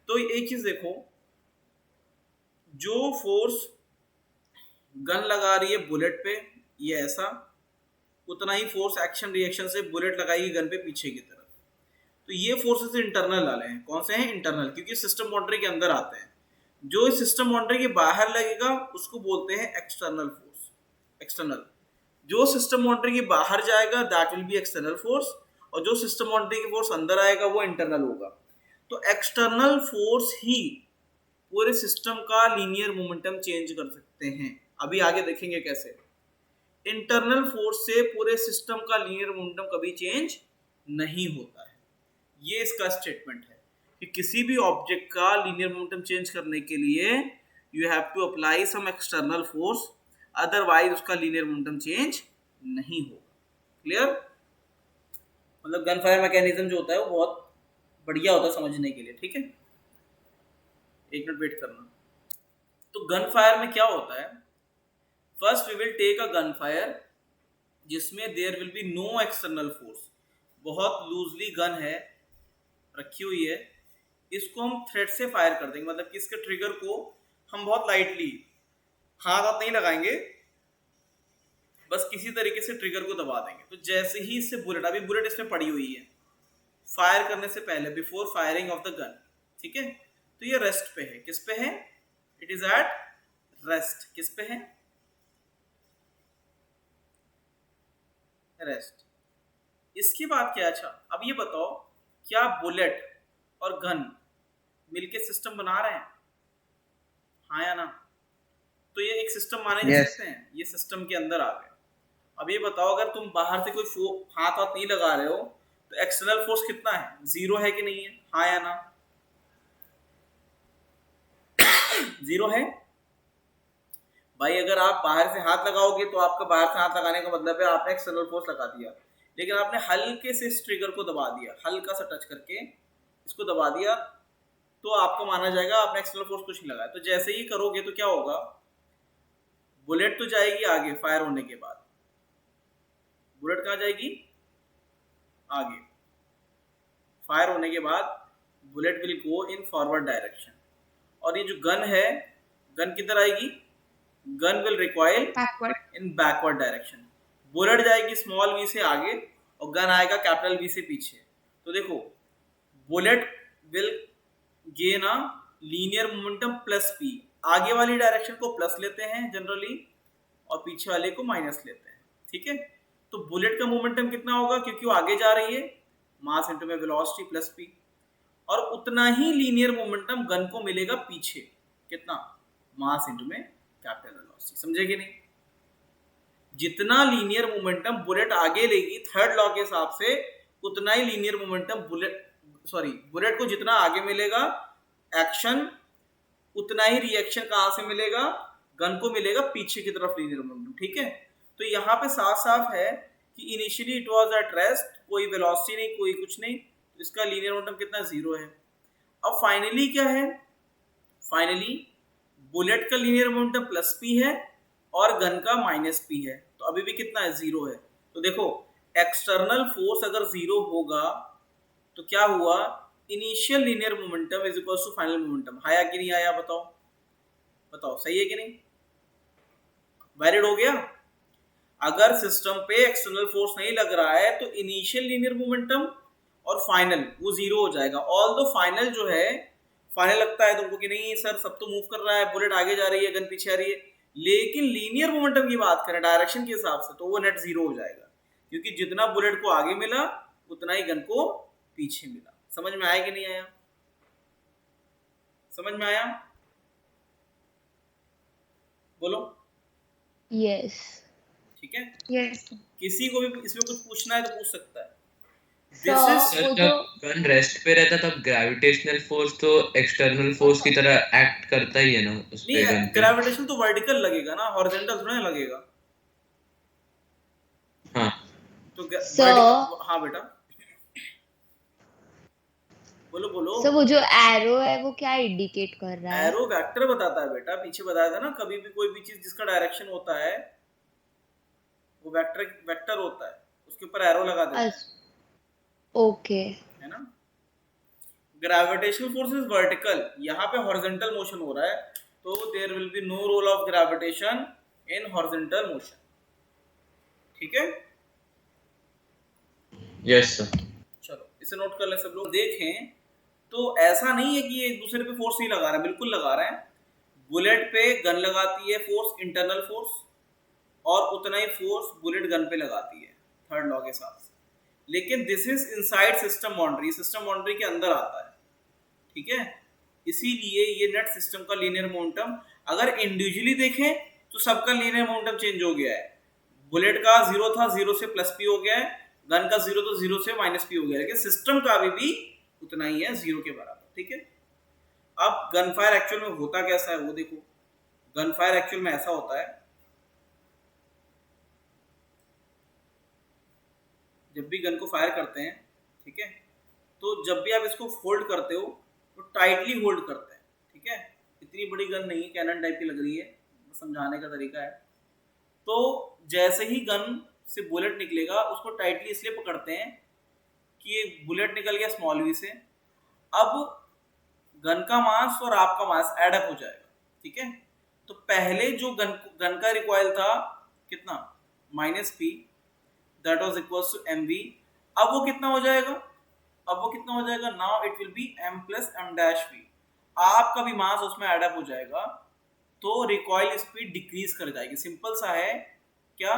B: तो एक चीज देखो, जो फोर्स गन लगा रही है बुलेट पे, ये ऐसा, उतना ही फोर्स एक्शन रिएक्शन से बुलेट लगाएगी गन पे पीछे की तरफ। तो ये फोर्सेस इंटरनल वाले हैं। कौन से हैं? इंटरनल, क्योंकि सिस्टम बाउंड्री के अंदर आते हैं। जो सिस्टम बाउंड्री के बाहर लगेगा उसको बोलते हैं एक्सटर्नल फोर्स, एक्सटर्नल। जो सिस्टम बाउंड्री के बाहर जाएगा that will be external force, और जो सिस्टम बाउंड्री की फोर्स अंदर आएगा वो इंटरनल होगा। तो एक्सटर्नल फोर्स ही पूरे सिस्टम का लीनियर मोमेंटम चेंज कर सकते हैं। अभी आगे देखेंगे कैसे। इंटरनल फोर्स से पूरे सिस्टम का लीनियर मोमेंटम कभी चेंज नहीं होता है। ये इसका स्टेटमेंट है कि किसी भी ऑब्जेक्ट का लीनियर मोमेंटम चेंज करने के लिए you have to apply some external force, otherwise उसका लीनियर मोमेंटम चेंज नहीं होगा। क्लियर? मतलब गन फायर मैकेनिज्म जो होता है वो बहुत बढ़िया होता है समझने के लिए, ठीक है। एक मिनट वेट करना। तो गन फायर में क्या होता है, first we will take a gun fire जिसमें there will be no external force. बहुत लूजली गन है, रखी हुई है, इसको हम थ्रेड से फायर कर देंगे। मतलब कि इसके ट्रिगर को हम बहुत लाइटली हाथ नहीं लगाएंगे, बस किसी तरीके से ट्रिगर को दबा देंगे। तो जैसे ही इससे बुलेट, अभी बुलेट इसमें पड़ी हुई है फायर करने से पहले, before firing of the gun, ठीक है। तो ये रेस्ट पे है। किस पे है? It is at rest. किस पे है? रेस्ट। इसके बाद क्या, अच्छा अब ये बताओ, क्या बुलेट और गन मिलके सिस्टम बना रहे हैं, हाँ या ना? तो ये एक सिस्टम माने जा सकते हैं, ये सिस्टम के अंदर आ गए। अब ये बताओ, अगर तुम बाहर से कोई हाथ नहीं लगा रहे हो तो एक्सटर्नल फोर्स कितना है? 0 है कि नहीं है, हाँ या ना? 0 है। भाई अगर आप बाहर से हाथ लगाओगे तो आपका बाहर से हाथ लगाने का मतलब है आपने एक्सटर्नल फोर्स लगा दिया, लेकिन आपने हल्के से इस ट्रिगर को दबा दिया, हल्का सा टच करके इसको दबा दिया, तो आपको माना जाएगा आपने एक्सटर्नल फोर्स कुछ नहीं लगाया। तो जैसे ही करोगे तो क्या होगा, बुलेट तो जाएगी आगे फायर होने के बाद, बुलेट कहाँ जाएगी, आगे। फायर होने के बाद bullet will go in forward direction, और ये जो गन है, गन किधर आएगी, gun will recoil
A: backward
B: in backward direction. Bullet जाएगी स्मॉल वी से आगे और गन आएगा कैपिटल वी से पीछे। तो देखो bullet will gain a linear momentum plus P, आगे वाली डायरेक्शन को प्लस लेते हैं जनरली और पीछे वाले को माइनस लेते हैं, ठीक है। तो बुलेट का मोमेंटम कितना होगा, क्योंकि वो आगे जा रही है, मास इनटू में वेलोसिटी प्लस पी, और उतना ही लीनियर मोमेंटम गन को मिलेगा पीछे, कितना, मास इनटू में कैपिटल वेलोसिटी। समझे कि नहीं, जितना लीनियर मोमेंटम बुलेट आगे लेगी थर्ड लॉ के हिसाब से, उतना ही लीनियर मोमेंटम बुलेट को जितना आगे मिलेगा एक्शन, उतना ही रिएक्शन कहां से मिलेगा, गन को मिलेगा पीछे की तरफ लीनियर मोमेंटम, ठीक है। तो यहाँ पे साफ साफ है कि initially it was at rest, कोई वेलोसिटी नहीं, कोई कुछ नहीं, तो इसका लीनियर मोमेंटम कितना, 0 है। अब फाइनली क्या है, फाइनली बुलेट का लीनियर मोमेंटम प्लस पी है और गन का माइनस पी है, तो अभी भी कितना है, 0 है। तो देखो एक्सटर्नल फोर्स अगर 0 होगा तो क्या हुआ, initial linear momentum is equal to final momentum. आया कि नहीं आया, बताओ बताओ, सही है कि नहीं, वैलिड हो गया। अगर सिस्टम पे एक्सटर्नल फोर्स नहीं लग रहा है तो इनिशियल लीनियर मोमेंटम और फाइनल वो 0 हो जाएगा। ऑल दो फाइनल जो है, फाइनल लगता है तुमको कि नहीं सर सब तो मूव कर रहा है, बुलेट आगे जा रही है, गन पीछे आ रही है, लेकिन लीनियर मोमेंटम की बात करें डायरेक्शन के हिसाब से तो वो नेट 0 हो जाएगा, क्योंकि जितना बुलेट को आगे मिला उतना ही गन को पीछे मिला। समझ में आया कि नहीं आया, समझ में आया, बोलो
C: यस
B: ठीक है।
A: यस
B: किसी को भी इसमें कुछ पूछना है तो पूछ सकता है।
C: So,
B: दिस
C: वो
D: सर
C: जो
D: जब गन रेस्ट पे रहता तब ग्रेविटेशनल फोर्स तो एक्सटर्नल फोर्स की तरह एक्ट करता ही है ना उस पे, गन
B: नहीं,
D: पे।
B: ग्रेविटेशन तो वर्टिकल लगेगा ना, हॉरिजॉन्टल थोड़ा ना लगेगा।
D: हाँ
B: तो
C: So-
B: हाँ बेटा बोलो बोलो।
C: वो जो एरो है वो क्या इंडिकेट कर रहा है?
B: एरो वेक्टर बताता है बेटा, पीछे बताया था ना, कभी भी कोई भी चीज जिसका डायरेक्शन होता है वो वेक्टर होता है, उसके ऊपर एरो लगा देते हैं,
C: ओके
B: है ना। ग्रेविटेशनल फोर्स इज वर्टिकल, यहाँ पे हॉरिजॉन्टल मोशन हो रहा है, तो there will be no role of gravitation in horizontal motion, ठीक है।
D: Yes sir.
B: चलो इसे नोट कर ले सब लोग। देखें तो ऐसा नहीं है कि एक दूसरे पे फोर्स नहीं लगा रहा है, बिल्कुल लगा रहे हैं। बुलेट पे गन लगाती है फोर्स, इंटरनल फोर्स, और उतना ही फोर्स बुलेट गन पे लगाती है थर्ड लॉ के हिसाब से, लेकिन this is inside system boundary, system boundary के अंदर आता है, ठीक है। इसीलिए ये नेट सिस्टम का लीनियर मोमेंटम अगर इंडिविजुअली देखें तो सबका लीनियर मोमेंटम चेंज हो गया है। बुलेट का 0 था, 0 से प्लस पी हो गया है, गन का 0 तो 0 से माइनस पी हो गया है, लेकिन सिस्टम का अभी भी उतना ही है, 0 के बराबर, ठीक है। अब गन फायर एक्चुअल में होता कैसा है वो देखो। गन फायर एक्चुअल में ऐसा होता है, जब भी गन को फायर करते हैं, ठीक है, तो जब भी आप इसको होल्ड करते हो तो टाइटली होल्ड करते हैं, ठीक है। इतनी बड़ी गन नहीं है, कैनन टाइप की लग रही है, समझाने का तरीका है। तो जैसे ही गन से बुलेट निकलेगा उसको टाइटली इसलिए पकड़ते हैं कि ये बुलेट निकल गया स्मॉल वी से, अब गन का मास और आपका मास एड अप हो जाएगा, ठीक है। तो पहले जो गन का रिकॉइल था कितना, -p, that was equals to mv। अब वो कितना हो जाएगा, now it will be m plus m dash v। आपका भी मास उसमें एड अप हो जाएगा, तो रिकॉइल स्पीड डिक्रीज कर जाएगी। सिंपल सा है क्या,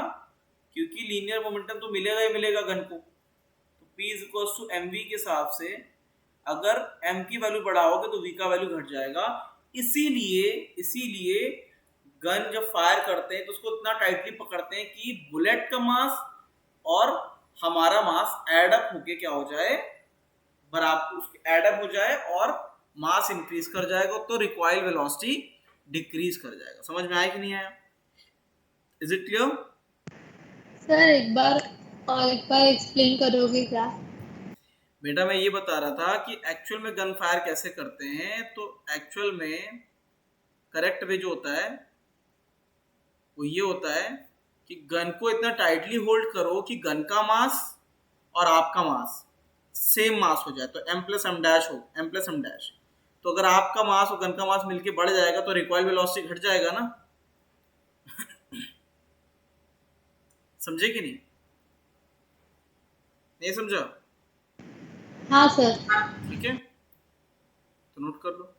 B: क्योंकि लीनियर मोमेंटम तो मिलेगा ही मिलेगा गन को, तो p is equals to mv के हिसाब से अगर m की वैल्यू बढ़ाओगे तो v का वैल्यू घट जाएगा। इसीलिए गन जब फायर करते हैं तो उसको इतना टाइटली पकड़ते हैं कि बुलेट का मास और हमारा मास एड अप होके क्या हो जाए, बराबर एड अप हो जाए और मास इंक्रीज कर जाएगा, तो रिकॉइल वेलोसिटी डिक्रीज कर जाएगा। समझ में आया कि नहीं आया? Is it clear?
C: सर एक बार एक्सप्लेन करोगे क्या?
B: बेटा मैं ये बता रहा था कि एक्चुअल में गन फायर कैसे करते हैं। तो एक्चुअल में करेक्ट वे जो होता है वो ये होता है कि गन को इतना टाइटली होल्ड करो कि गन का मास और आपका मास सेम मास हो जाए, तो m प्लस एम डैश हो, m प्लस एम डैश। तो अगर आपका मास और गन का मास मिलके बढ़ जाएगा तो रिकॉइल वेलोसिटी घट जाएगा ना। समझे कि नहीं? नहीं समझा?
C: हाँ सर।
B: ठीक है, तो नोट कर लो।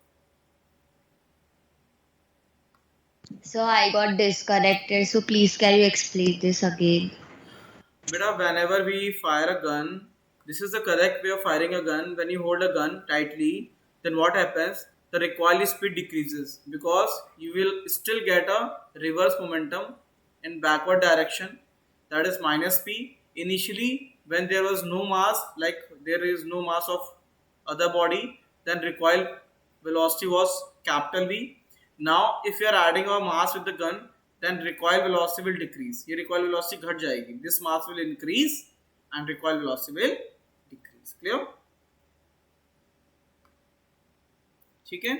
C: So I got disconnected. So please can you explain this again?
B: Beta, whenever we fire a gun, this is the correct way of firing a gun. When you hold a gun tightly, then what happens? The recoil speed decreases because you will still get a reverse momentum in backward direction, that is minus p. Initially, when there was no mass, like there is no mass of other body, then recoil velocity was capital V. Now if you are adding a mass with the gun, then recoil velocity will decrease. ये recoil velocity घट जाएगी. This mass will increase and recoil velocity will decrease. Clear? ठीक है?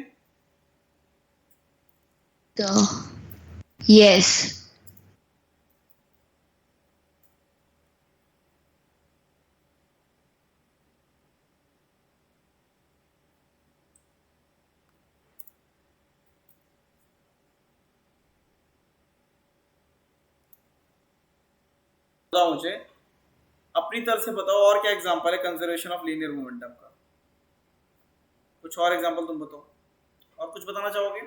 C: So yes.
B: बताओ मुझे अपनी तरफ से बताओ और क्या एग्जांपल है कंजर्वेशन ऑफ लीनियर मोमेंटम का। कुछ और एग्जांपल तुम बताओ, और कुछ बताना चाहोगे?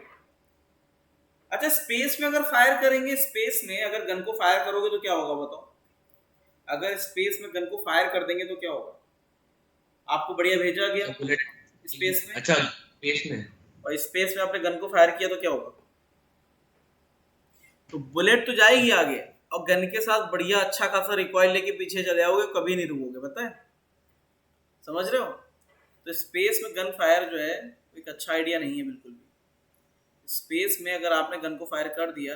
B: अच्छा, स्पेस में अगर फायर करेंगे, स्पेस में अगर गन को फायर करोगे तो क्या होगा बताओ? अगर स्पेस में गन को फायर कर देंगे तो क्या होगा? आपको बढ़िया भेजा गया स्पेस में।
D: अच्छा, स्पेस में,
B: और स्पेस में आपने गन को फायर किया तो क्या होगा? तो बुलेट तो जाएगी आगे और गन के साथ बढ़िया अच्छा खासा रिकॉइल लेके पीछे चले आओगे, कभी नहीं रुकोगे, पता है? समझ रहे हो? तो स्पेस में गन फायर जो है एक अच्छा आइडिया नहीं है बिल्कुल भी। स्पेस में अगर आपने गन को फायर कर दिया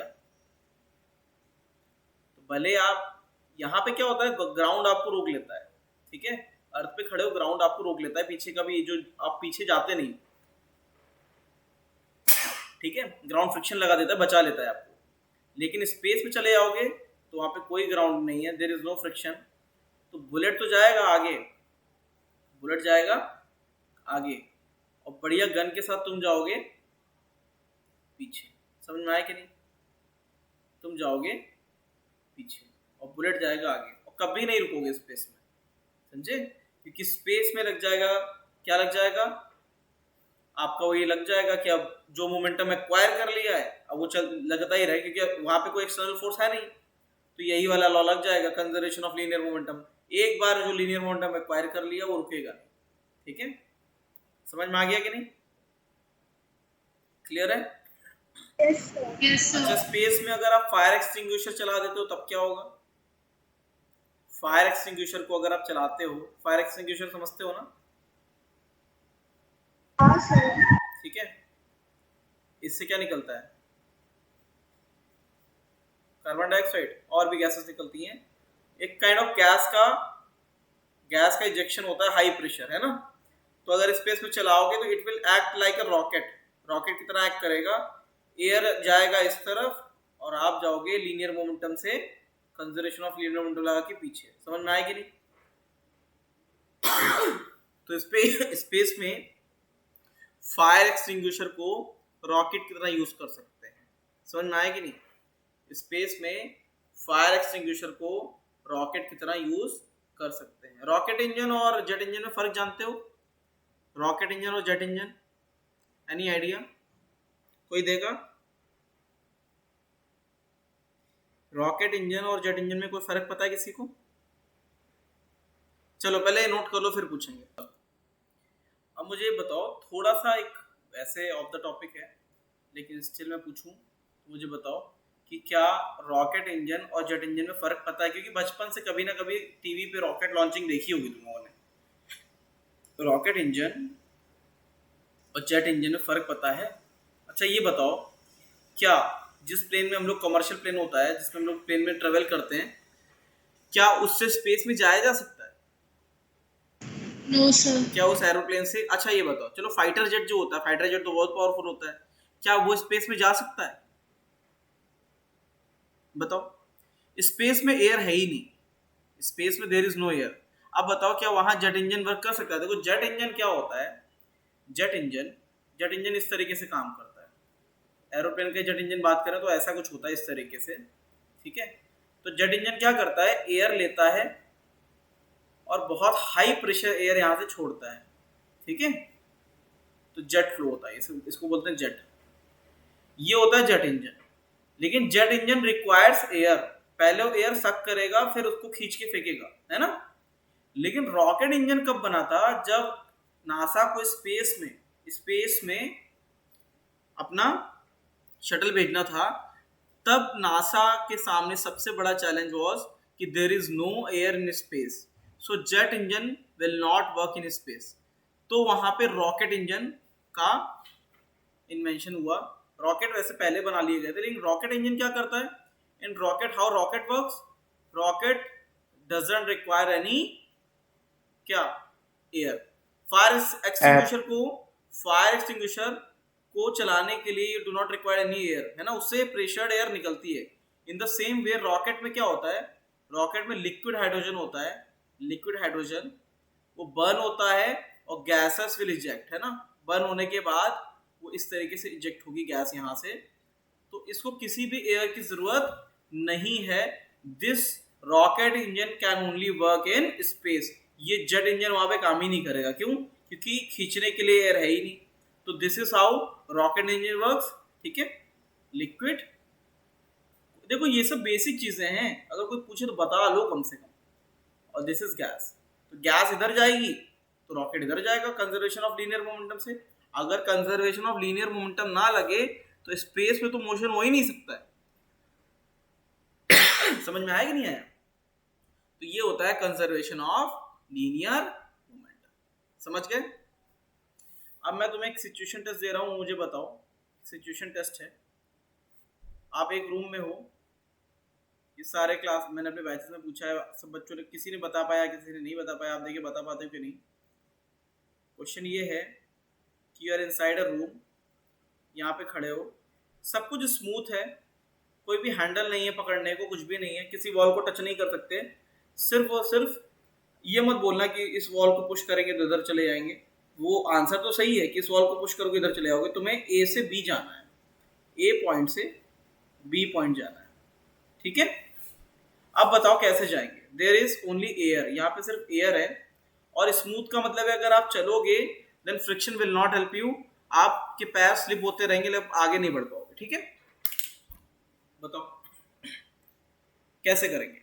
B: तो भले आप यहाँ पे क्या होता है, ग्राउंड आपको रोक लेता है, ठीक है? अर्थ पे खड़े हो, ग्राउंड आपको रोक लेता है, पीछे का भी जो आप पीछे जाते नहीं, ठीक है? ग्राउंड फ्रिक्शन लगा देता है, बचा लेता है आपको। लेकिन स्पेस में चले जाओगे तो वहाँ पे कोई ग्राउंड नहीं है, देयर इज नो फ्रिक्शन, तो बुलेट तो जाएगा आगे, बुलेट जाएगा आगे और बढ़िया गन के साथ तुम जाओगे पीछे। समझ में आया कि नहीं? तुम जाओगे पीछे और बुलेट जाएगा आगे और कभी नहीं रुकोगे स्पेस में, समझे? क्योंकि स्पेस में लग जाएगा, क्या लग जाएगा आपका? वो ये लग जाएगा कि अब जो मोमेंटम एक्वायर कर लिया है अब वो चल लगता ही रहे, क्योंकि वहां पे कोई एक्सटर्नल फोर्स है नहीं। तो यही वाला लॉ लग जाएगा, कंजर्वेशन ऑफ लीनियर मोमेंटम। एक बार जो लीनियर मोमेंटम एक्वायर कर लिया वो रुकेगा नहीं, ठीक है? समझ में आ गया कि नहीं? क्लियर है?
A: Yes, sir.
B: अच्छा, स्पेस में अगर आप फायर एक्सटिंग्विशर चला देते हो तब क्या होगा? फायर एक्सटिंग्विशर को अगर आप चलाते हो, फायर एक्सटिंग्विशर समझते हो ना?
A: हाँ सर।
B: ठीक है, इससे क्या निकलता है? कार्बन डाइऑक्साइड और भी गैसेस निकलती हैं। एक काइंड ऑफ गैस का इजेक्शन होता है हाई प्रेशर, है ना? तो अगर स्पेस में चलाओगे तो it will act like a rocket की तरह एक्ट करेगा। एयर जाएगा इस तरफ और आप जाओगे लीनियर मोमेंटम से, कंजर्वेशन ऑफ लीनियर मोमेंटम लगा के पीछे। समझ में आएगी नहीं? तो स्पेस में फायर एक्सटिंग्विशर को रॉकेट की तरह यूज कर सकते हैं। समझ में आएगी नहीं? स्पेस में फायर एक्सटिंग्विशर को रॉकेट की तरह यूज कर सकते हैं। रॉकेट इंजन और जेट इंजन में फर्क जानते हो? रॉकेट इंजन और जेट इंजन, एनी आइडिया? कोई देगा? रॉकेट इंजन और जेट इंजन में कोई फर्क पता है किसी को? चलो पहले नोट कर लो फिर पूछेंगे। अब मुझे बताओ, थोड़ा सा एक ऐसे ऑफ द टॉपिक है लेकिन स्टिल मैं पूछूं तो मुझे बताओ कि क्या रॉकेट इंजन और जेट इंजन में फर्क पता है? क्योंकि बचपन से कभी ना कभी टीवी पे रॉकेट लॉन्चिंग देखी होगी तुम लोगों ने। रॉकेट इंजन और जेट इंजन में फर्क पता है? अच्छा ये बताओ, क्या जिस प्लेन में हम लोग कमर्शियल प्लेन होता है, जिसमें हम लोग प्लेन में ट्रेवल करते हैं, क्या उससे स्पेस में जाया जा सकता है?
A: No sir.
B: क्या उस एरोप्लेन से, अच्छा ये बताओ, चलो फाइटर जेट जो होता है, फाइटर जेट तो बहुत पावरफुल होता है, क्या वो स्पेस में जा सकता है? बताओ, स्पेस में एयर है ही नहीं, स्पेस में देयर इज नो एयर। अब बताओ क्या वहां जेट इंजन वर्क कर सकता है? देखो जेट इंजन क्या होता है, जेट इंजन इस तरीके से काम करता है। एरोप्लेन के जेट इंजन बात करें तो ऐसा कुछ होता है इस तरीके से, ठीक है। तो जेट इंजन क्या करता है, एयर लेता है और बहुत हाई प्रेशर एयर यहाँ से छोड़ता है, ठीक है। तो जेट फ्लो होता है, इसको बोलते हैं जेट। ये होता है जेट इंजन। लेकिन जेट इंजन रिक्वायर्स एयर, पहले वो एयर सक करेगा फिर उसको खींच के फेंकेगा, है ना। लेकिन रॉकेट इंजन कब बना था, जब नासा को स्पेस में अपना शटल भेजना था, तब नासा के सामने सबसे बड़ा चैलेंज वाज कि there is no air in space, so jet engine will not work in space. तो वहां पे रॉकेट इंजन का इन्वेंशन हुआ। रॉकेट वैसे पहले बना लिए गए थे, लेकिन रॉकेट इंजन क्या करता है, in rocket, how rocket works, rocket doesn't require any क्या, एयर। फायर एक्सटिंग्विशर को चलाने के लिए do not require any air, है ना, उससे प्रेशर्ड एयर निकलती है। In the same way rocket में क्या होता है, रॉकेट में लिक्विड हाइड्रोजन होता है, लिक्विड हाइड्रोजन वो बर्न होता है और गैसेस विल इजेक्ट, है ना। बर्न होने के बाद वो इस तरीके से इजेक्ट होगी गैस यहाँ से, तो इसको किसी भी एयर की जरूरत नहीं है। This rocket engine can only work in space. ये जेट इंजन वहां पे काम ही नहीं करेगा, क्यों, क्योंकि खींचने के लिए एयर है ही नहीं। तो this is how rocket engine works, ठीक है। लिक्विड, देखो ये सब बेसिक चीजें हैं, अगर कोई पूछे तो बता लो कम से कम। और दिस इज गैस, तो गैस इधर जाएगी तो रॉकेट इधर जाएगा कंजर्वेशन ऑफ लीनियर मोमेंटम से। अगर कंजर्वेशन ऑफ लीनियर मोमेंटम ना लगे तो स्पेस में तो मोशन हो ही नहीं सकता है। समझ में आया कि नहीं आया? तो ये होता है कंजर्वेशन ऑफ लीनियर मोमेंटम, समझ गए? अब मैं तुम्हें एक सिचुएशन टेस्ट दे रहा हूं, मुझे बताओ, सिचुएशन टेस्ट है। आप एक रूम में हो, ये सारे क्लास मैंने अपने बैचेस में पूछा है, सब बच्चों ने, किसी ने बता पाया, किसी ने नहीं बता पाया। आप देखिए बता पाते हो कि नहीं। क्वेश्चन ये है कि you are inside a room, यहाँ पे खड़े हो, सब कुछ स्मूथ है, कोई भी हैंडल नहीं है पकड़ने को, कुछ भी नहीं है, किसी वॉल को टच नहीं कर सकते। सिर्फ और सिर्फ ये मत बोलना कि इस वॉल को पुश करेंगे तो इधर चले जाएंगे। वो आंसर तो सही है कि इस वॉल को पुश करोगे इधर चले जाओगे। तुम्हें ए से बी जाना है, ए पॉइंट से बी पॉइंट जाना है, ठीक है। अब बताओ कैसे जाएंगे। देयर इज ओनली एयर, यहाँ पे सिर्फ एयर है। और स्मूथ का मतलब है अगर आप चलोगे then friction will not help you, आपके पैर स्लिप होते रहेंगे, लेकिन आगे नहीं बढ़ पाओगे, ठीक है। बताओ कैसे करेंगे,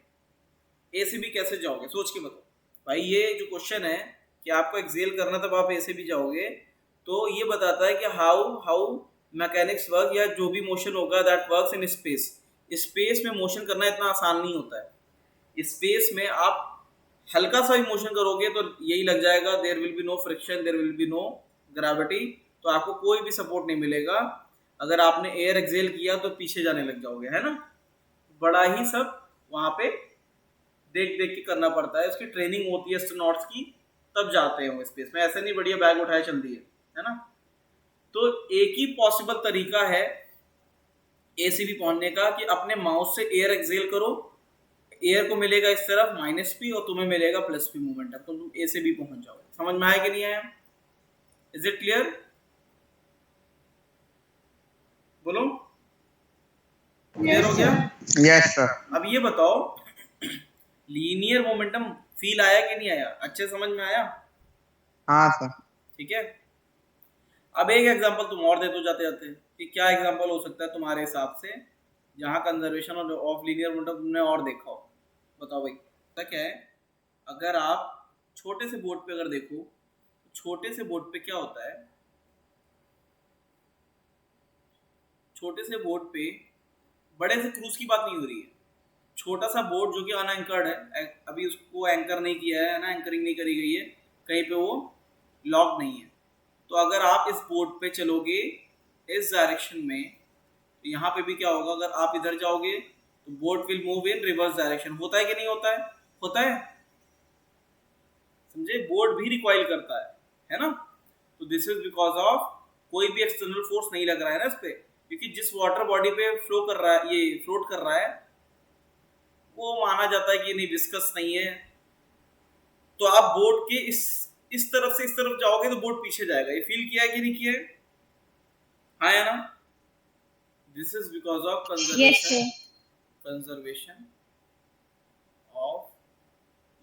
B: ए से बी कैसे जाओगे, सोच के बताओ भाई। ये जो क्वेश्चन है कि आपको एक्सेल करना तब आप ए से बी जाओगे, तो ये बताता है कि हाउ मैकेनिक्स वर्क, या जो भी मोशन होगा that works in space. Space में मोशन करना इतना आसान नहीं होता है। स्पेस में आप हल्का सा भी मोशन करोगे तो यही लग जाएगा, there will be no friction, there will be no gravity, तो आपको कोई भी सपोर्ट नहीं मिलेगा। अगर आपने एयर एक्सेल किया तो पीछे जाने लग जाओगे, है ना। बड़ा ही सब वहाँ पे देख देख के करना पड़ता है, उसकी ट्रेनिंग होती है एस्ट्रोनॉट्स की, तब जाते हैं वो स्पेस में। ऐसे नहीं बढ़िया बैग उठाए चल दिए, है ना। तो एक ही पॉसिबल तरीका है ए से बी पहुंचने का कि अपने माउस से एयर एक्सेल करो, एयर को मिलेगा इस तरफ माइनस पी और तुम्हें मिलेगा प्लस पी मोमेंटम, तो तुम ए से बी पहुंच जाओ। समझ में आया कि नहीं आया? Is it clear? बोलो, क्लियर हो गया?
E: Yes sir.
B: अब ये बताओ लीनियर मोमेंटम फील आया कि नहीं आया, अच्छे समझ में आया?
E: हाँ सर।
B: ठीक है। अब एक एग्जांपल तुम और दे दो जाते जाते कि क्या एग्जांपल हो सकता है तुम्हारे हिसाब से जहां कंजर्वेशन ऑफ लीनियर मोमेंटम तुमने और देखा हो। बताओ भाई, क्या है? अगर आप छोटे से बोर्ड पे अगर देखो, छोटे से बोर्ड पे क्या होता है, छोटे से बोर्ड पे बड़े से क्रूज की बात नहीं हो रही है। छोटा सा बोर्ड जो कि अनएंकर्ड है, अभी उसको एंकर नहीं किया है ना, एंकरिंग नहीं करी गई है, कहीं पे वो लॉक नहीं है। तो अगर आप इस बोर्ड पे चलोगे इस डायरेक्शन में, तो यहाँ पे भी क्या होगा, अगर आप इधर जाओगे तो boat will move in reverse direction. होता है कि नहीं होता है? होता है, समझे? बोट भी रिकॉइल करता है ना? तो दिस इज बिकॉज ऑफ कोई भी एक्सटर्नल फोर्स नहीं लग रहा है ना इस पे, क्योंकि जिस वाटर बॉडी पे फ्लो कर रहा है, ये फ्लोट कर रहा है, वो माना जाता है कि नहीं विस्कस नहीं है। तो आप बोट के इस तरफ से इस तरफ जाओगे तो बोट पीछे जाएगा। ये फील किया है कि नहीं किया है? हाँ या ना? This is because of
C: Yes, sir.
B: Conservation of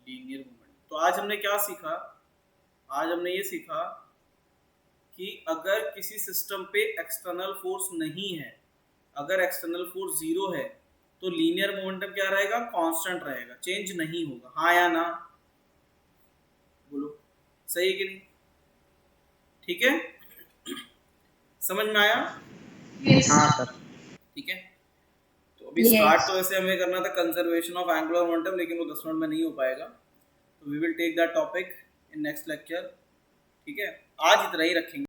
B: linear movement. तो आज हमने क्या सीखा? आज हमने ये सीखा कि अगर किसी सिस्टम पे एक्सटर्नल फोर्स नहीं है, अगर एक्सटर्नल फोर्स जीरो है, तो लीनियर मोमेंटम क्या रहेगा? कांस्टेंट रहेगा, चेंज नहीं होगा। हाँ या ना? बोलो, सही है कि नहीं? ठीक है, समझ में आया?
A: Yes.
E: हाँ सर।
B: ठीक है, तो अभी
C: Yes.
B: स्टार्ट तो वैसे हमें करना था कंजर्वेशन ऑफ एंगुलर मोमेंटम, लेकिन वो 10 मिनट में नहीं हो पाएगा। तो we will take that topic in next lecture. ठीक है, आज इतना ही रखेंगे।